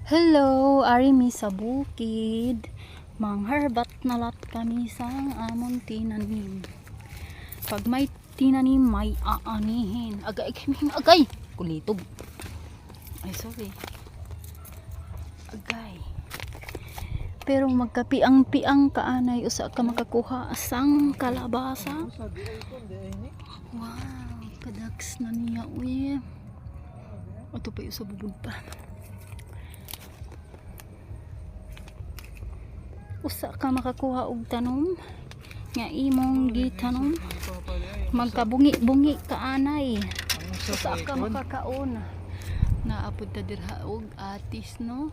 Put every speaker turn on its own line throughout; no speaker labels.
Hello, ari mi sa bukid. Mangharbat na lat kami sa amon tinanim. Pag may tinanim, may aanihin. Agay kami, agay! Kulitog. Ay, sorry. Agay. Pero magkapiang-piang kaanay usa ka makakuha asang kalabasa. Wow, kadags na niya. Uy. Ito pa yung sa bubud pa. Usa ka makakuha og tanom nga imong gitanom, magkabungi-bungi kaanay. Usa ka makakaon. Naapod ta dirha og atis, no?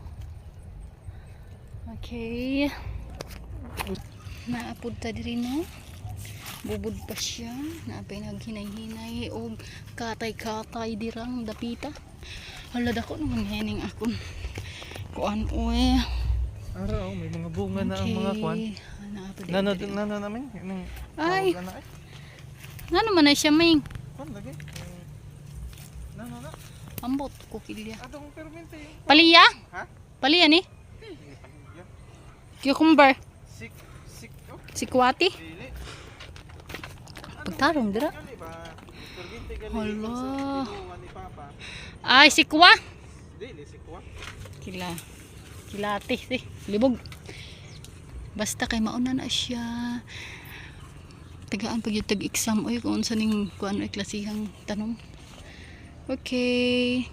Okay. Naapod ta diri, no? Bubud pa siya. Naapay naghinay-hinay og katay-katay dirang dapita. Hala dako naman hening akon. Kuan oy.
Araw, may mga bunga na ang mga kwan. Nano namin?
Ay! Nano man na siya, Ming?
Kwan lagi? Nano na?
Ambot, kukilya.
Adong permente yung...
Paliya?
Ha?
Paliya ni? Cucumber.
Sik, oh.
Sikwati?
Dili.
Pagtarong, dira.
Kali ba? Permente gali.
Hala.
Sa ni Papa.
Ay, sikwa?
Dili, sikwa.
Kilati, libog. Basta kay mauna na siya. Tagaan pag yung tag-exam. Uy, kung saan yung kuan ay klasihang tanong. Okay.